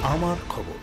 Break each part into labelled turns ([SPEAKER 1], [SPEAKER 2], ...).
[SPEAKER 1] আমার খবর।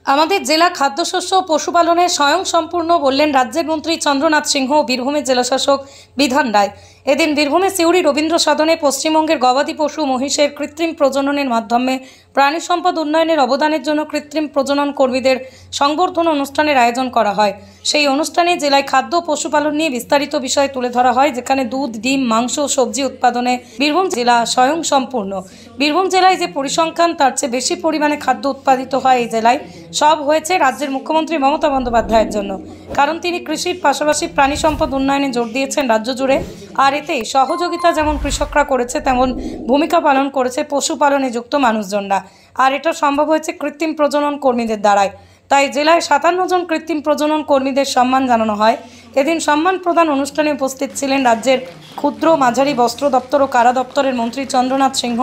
[SPEAKER 2] আমাদের জেলা খাদ্যশস্য ও পশুপালনে স্বয়ংসম্পূর্ণ বললেন রাজ্যের মন্ত্রী চন্দ্রনাথ সিংহ ও বীরভূমের জেলাশাসক বিধান রায়। এদিন বীরভূমের সিউড়ি রবীন্দ্র সদনে পশ্চিমবঙ্গের গবাদি পশু মহিষের কৃত্রিম প্রজননের মাধ্যমে প্রাণী সম্পদ উন্নয়নের অবদানের জন্য কৃত্রিম প্রজনন কর্মীদের সংবর্ধনা অনুষ্ঠানের আয়োজন করা হয়। সেই অনুষ্ঠানে জেলায় খাদ্য ও পশুপালন নিয়ে বিস্তারিত বিষয় তুলে ধরা হয়, যেখানে দুধ, ডিম, মাংস ও সবজি উৎপাদনে বীরভূম জেলা স্বয়ংসম্পূর্ণ। বীরভূম জেলায় যে পরিসংখ্যান তার চেয়ে বেশি পরিমাণে খাদ্য উৎপাদিত হয় এই জেলায়। সব হয়েছে রাজ্যের মুখ্যমন্ত্রী মমতা বন্দ্যোপাধ্যায়ের জন্য, কারণ তিনি কৃষির পাশাপাশি প্রাণী সম্পদ উন্নয়নে জোর দিয়েছেন রাজ্য জুড়ে। আর এতে সহযোগিতা যেমন কৃষকরা করেছে, তেমন ভূমিকা পালন করেছে পশুপালনে যুক্ত মানুষজনরা। আর এটা সম্ভব হয়েছে কৃত্রিম প্রজনন কর্মীদের দ্বারাই। তাই জেলায় 57 জন কৃত্রিম প্রজনন কর্মীদের সম্মান জানানো হয়। এদিন সম্মান প্রদান অনুষ্ঠানে উপস্থিত ছিলেন রাজ্যের ক্ষুদ্র মাঝারি বস্ত্র দপ্তর ও কারা দপ্তরের মন্ত্রী চন্দ্রনাথ সিংহ,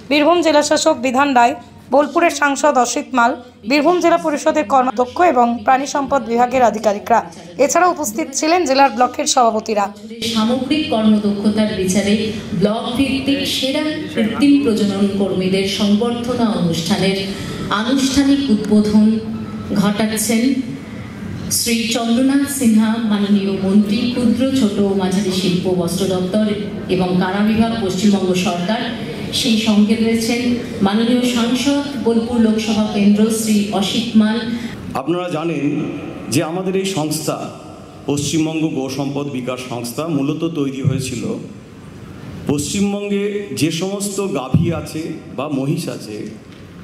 [SPEAKER 2] বীরভূম জেলাশাসক বিধান রায়, বোলপুরের সাংসদ অসিত মাল, বীরভূম জেলা পরিষদের কর্মাধ্যক্ষ এবং প্রাণী সম্পদ বিভাগের আধিকারিকরা। এছাড়াও উপস্থিত ছিলেন জেলার ব্লকের সভাপতিরা।
[SPEAKER 3] সামগ্রিক কর্মদক্ষতার বিচারে ব্লক ভিত্তিক সেরা কৃত্রিম প্রজনন কর্মীদের সংবর্ধনা অনুষ্ঠানের আনুষ্ঠানিক উদ্বোধন ঘটাচ্ছেন শ্রী চন্দ্রনাথ সিনহা, মাননীয় মন্ত্রী, ক্ষুদ্র, ছোট ও মাঝারি শিল্প, বস্ত্র দপ্তর এবং কারা বিভাগ, পশ্চিমবঙ্গ সরকার। সেই সঙ্গে রয়েছেন মাননীয় সাংসদ, বোলপুর লোকসভা কেন্দ্র, শ্রী অসিত মাল।
[SPEAKER 4] আপনারা জানেন যে আমাদের এই সংস্থা, পশ্চিমবঙ্গ গো সম্পদ বিকাশ সংস্থা, মূলত তৈরি হয়েছিল পশ্চিমবঙ্গে যে সমস্ত গাভী আছে বা মহিষ আছে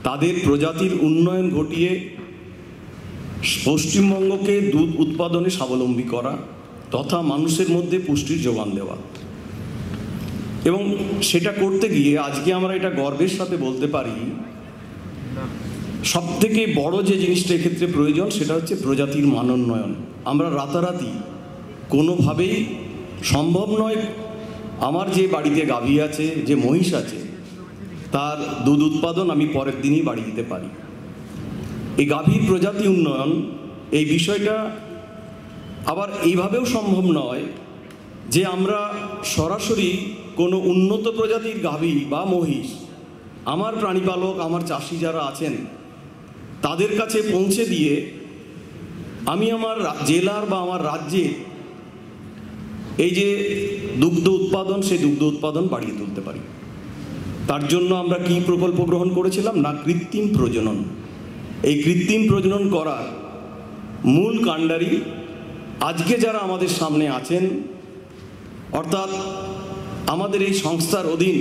[SPEAKER 4] তাদের প্রজাতির উন্নয়ন ঘটিয়ে পশ্চিমবঙ্গকে দুধ উৎপাদনে স্বাবলম্বী করা তথা মানুষের মধ্যে পুষ্টির যোগান দেওয়া। এবং সেটা করতে গিয়ে আজকে আমরা এটা গর্বের সাথে বলতে পারি, সবথেকে বড় যে জিনিসটা এক্ষেত্রে প্রয়োজন সেটা হচ্ছে প্রজাতির মানোন্নয়ন। আমরা রাতারাতি কোনোভাবেই সম্ভব নয় আমার যে বাড়িতে গাভী আছে, যে মহিষ আছে, তার দুধ উৎপাদন আমি পরের দিনই বাড়ি দিতে পারি। এই গাভীর প্রজাতি উন্নয়ন এই বিষয়টা আবার এইভাবেও সম্ভব নয় যে আমরা সরাসরি কোনো উন্নত প্রজাতির গাভী বা মহিষ আমার প্রাণীপালক, আমার চাষি যারা আছেন তাদের কাছে পৌঁছে দিয়ে আমি আমার জেলার বা আমার রাজ্যে এই যে দুগ্ধ উৎপাদন, সেই দুগ্ধ উৎপাদন বাড়িয়ে তুলতে পারি। তার জন্য আমরা কি প্রকল্প গ্রহণ করেছিলাম না, কৃত্রিম প্রজনন। এই কৃত্রিম প্রজনন করার মূল কাণ্ডারি আজকে যারা আমাদের সামনে আছেন, অর্থাৎ আমাদের এই সংস্থার অধীন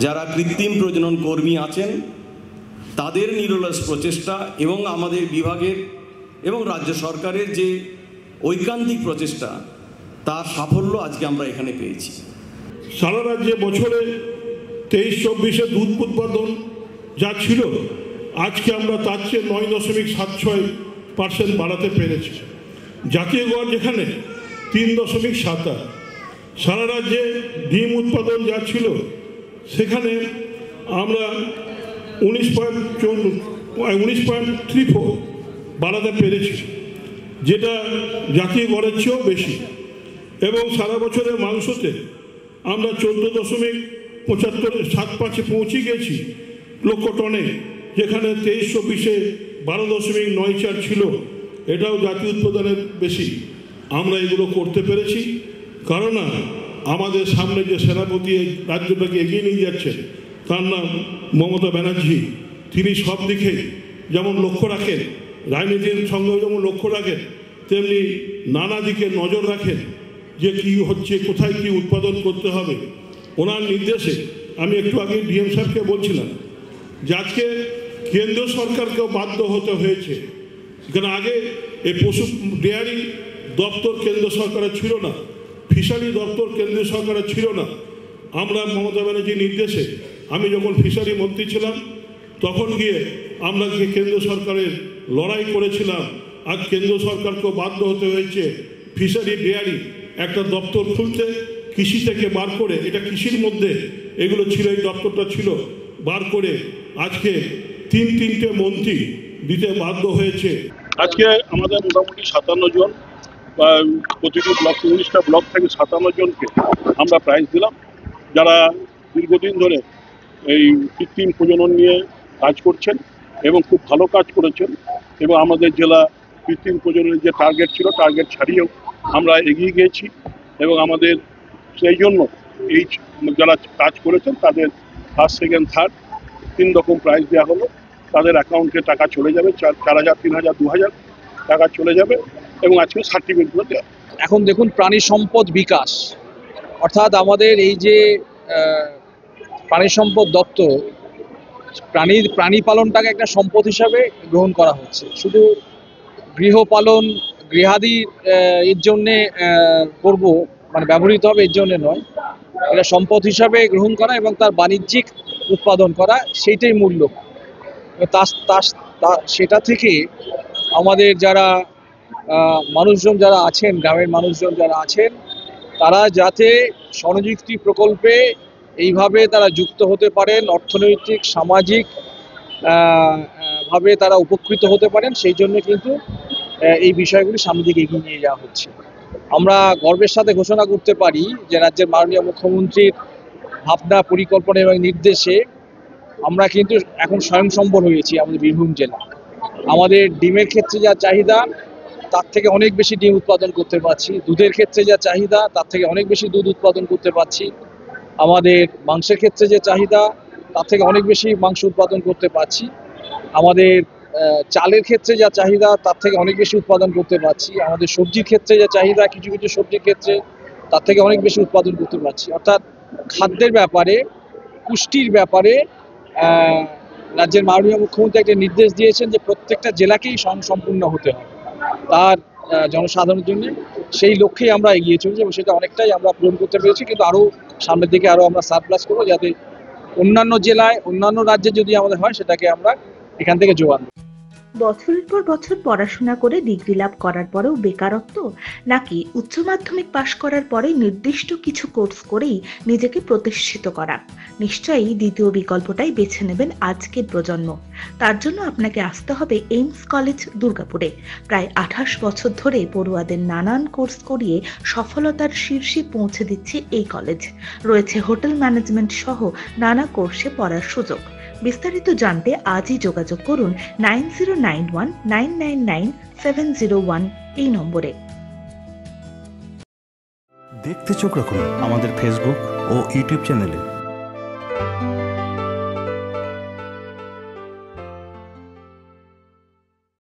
[SPEAKER 4] যারা কৃত্রিম প্রজনন কর্মী আছেন তাদের নিরলস প্রচেষ্টা এবং আমাদের বিভাগের এবং রাজ্য সরকারের যে ঐকান্তিক প্রচেষ্টা, তার সাফল্য আজকে আমরা এখানে পেয়েছি।
[SPEAKER 5] সারা রাজ্যে বছরে 23-24 দুধ উৎপাদন যা ছিল, আজকে আমরা তার চেয়ে 9.76% বাড়াতে পেরেছি। জাতীয় গড় যেখানে 3.78। সারা রাজ্যে ডিম উৎপাদন যা ছিল সেখানে আমরা 19.34 বাড়াতে পেরেছি, যেটা জাতীয় গড়ের চেয়েও বেশি। এবং সারা বছরের মাংসতে আমরা 14.75 পৌঁছে গেছি লক্ষ টনে, যেখানে 23-24 12.94 ছিল। এটাও জাতীয় উৎপাদনের বেশি। আমরা এগুলো করতে পেরেছি কারণ আমাদের সামনে যে সেনাপতি রাজ্যটাকে এগিয়ে নিয়ে যাচ্ছেন, তার নাম মমতা ব্যানার্জি। তিনি সব দিকে যেমন লক্ষ্য রাখেন, রাজনীতির সঙ্গেও যেমন লক্ষ্য রাখেন, তেমনি নানা দিকে নজর রাখেন যে কী হচ্ছে, কোথায় কী উৎপাদন করতে হবে। ওনার নির্দেশে আমি একটু আগে ডিএম স্যারকে বলছিলাম যে আজকে কেন্দ্র সরকারকেও বাধ্য হতে হয়েছে, কারণ আগে এই পশু ডেয়ারি দপ্তর কেন্দ্র সরকারের ছিল না, ফিশারি দপ্তর কেন্দ্র সরকারের ছিল না। আমরা মমতা ব্যানার্জির নির্দেশে, আমি যখন ফিশারি মন্ত্রী ছিলাম তখন গিয়ে আমরা কেন্দ্র সরকারের লড়াই করেছিলাম। আজ কেন্দ্র সরকারকেও বাধ্য হতে হয়েছে ফিশারি ডেয়ারি একটা দপ্তর খুলতে, কৃষি থেকে বার করে, এটা কৃষির মধ্যে এগুলো ছিল, এই দপ্তরটা ছিল, বার করে আজকে 3-3টে মন্ত্রী দিতে বাধ্য হয়েছে।
[SPEAKER 6] আজকে আমাদের মোটামুটি 57 জন, প্রতিটি ব্লক 19টা ব্লক থেকে 57 জনকে আমরা প্রাইজ দিলাম, যারা দীর্ঘদিন ধরে এই কৃত্রিম প্রজনন নিয়ে কাজ করছেন এবং খুব ভালো কাজ করেছেন এবং আমাদের জেলা কৃত্রিম প্রজননের যে টার্গেট ছিল টার্গেট ছাড়িয়েও আমরা এগিয়ে গিয়েছি এবং আমাদের সেই জন্য এই যারা কাজ করেছেন তাদের ফার্স্ট সেকেন্ড থার্ড 3 রকম প্রাইজ দেওয়া হলো। তাদের অ্যাকাউন্টে টাকা চলে যাবে 4,000 3,000 2,000 টাকা চলে যাবে এবং আজকে সার্টিফিকেটগুলো দেওয়া।
[SPEAKER 1] এখন দেখুন প্রাণী সম্পদ বিকাশ অর্থাৎ আমাদের এই যে প্রাণী সম্পদ দপ্তর প্রাণী পালনটাকে একটা সম্পদ হিসাবে গ্রহণ করা হচ্ছে। শুধু গৃহপালন গৃহাদি এর জন্যে করবো মানে ব্যবহৃত হবে এর জন্যে নয়, এটা সম্পদ হিসাবে গ্রহণ করা এবং তার বাণিজ্যিক উৎপাদন করা সেইটাই মূল লক্ষ্য। সেটা থেকে আমাদের যারা মানুষজন যারা আছেন গ্রামের মানুষজন যারা আছেন তারা যাতে স্বনিযুক্তি প্রকল্পে এইভাবে তারা যুক্ত হতে পারেন, অর্থনৈতিক সামাজিক ভাবে তারা উপকৃত হতে পারেন সেই জন্য কিন্তু এই বিষয়গুলি সামনের দিকে এগিয়ে নিয়ে যাওয়া হচ্ছে। আমরা গর্বের সাথে ঘোষণা করতে পারি যে রাজ্যের মাননীয় মুখ্যমন্ত্রীর ভাবনা পরিকল্পনা এবং নির্দেশে আমরা কিন্তু এখন স্বয়ংসম্বর হয়েছি। আমাদের বীরভূম জেলা আমাদের ডিমের ক্ষেত্রে যা চাহিদা তার থেকে অনেক বেশি ডিম উৎপাদন করতে পারছি, দুধের ক্ষেত্রে যা চাহিদা তার থেকে অনেক বেশি দুধ উৎপাদন করতে পারছি, আমাদের মাংসের ক্ষেত্রে যে চাহিদা তার থেকে অনেক বেশি মাংস উৎপাদন করতে পারছি, আমাদের চালের ক্ষেত্রে যা চাহিদা তার থেকে অনেক বেশি উৎপাদন করতে পারছি, আমাদের সবজির ক্ষেত্রে যা চাহিদা কিছু কিছু সবজির ক্ষেত্রে তার থেকে অনেক বেশি উৎপাদন করতে পারছি। অর্থাৎ খাদ্যের ব্যাপারে পুষ্টির ব্যাপারে রাজ্যের মাননীয় মুখ্যমন্ত্রী একটা নির্দেশ দিয়েছেন যে প্রত্যেকটা জেলাকেই স্বয়ংসম্পূর্ণ হতে হবে তার জনসাধারণের জন্য। সেই লক্ষ্যেই আমরা এগিয়ে চলছি এবং সেটা অনেকটাই আমরা পূরণ করতে পেরেছি, কিন্তু আরও সামনের দিকে আরও আমরা সারপ্লাস করবো যাতে অন্যান্য জেলায় অন্যান্য রাজ্যে যদি আমাদের হয় সেটাকে আমরা এখান থেকে যোগান দেব।
[SPEAKER 7] বছরের পর বছর পড়াশোনা করে ডিগ্রি লাভ করার পরেও বেকারত্ব, নাকি উচ্চ মাধ্যমিক পাশ করার পরে নির্দিষ্ট কিছু কোর্স করেই নিজেকে প্রতিষ্ঠিত করা? নিশ্চয়ই দ্বিতীয় বিকল্পটাই বেছে নেবেন আজকের প্রজন্ম। তার জন্য আপনাকে আসতে হবে এইমস কলেজ দুর্গাপুরে। প্রায় 28 বছর ধরে পড়ুয়াদের নানান কোর্স করিয়ে সফলতার শীর্ষে পৌঁছে দিচ্ছে এই কলেজ। রয়েছে হোটেল ম্যানেজমেন্ট সহ নানা কোর্সে পড়ার সুযোগ। বিস্তারিত জানতে আজই যোগাযোগ করুন 9091999701 এই নম্বরে।
[SPEAKER 8] দেখতে চোখ রাখুন আমাদের ফেসবুক ও ইউটিউব চ্যানেলে।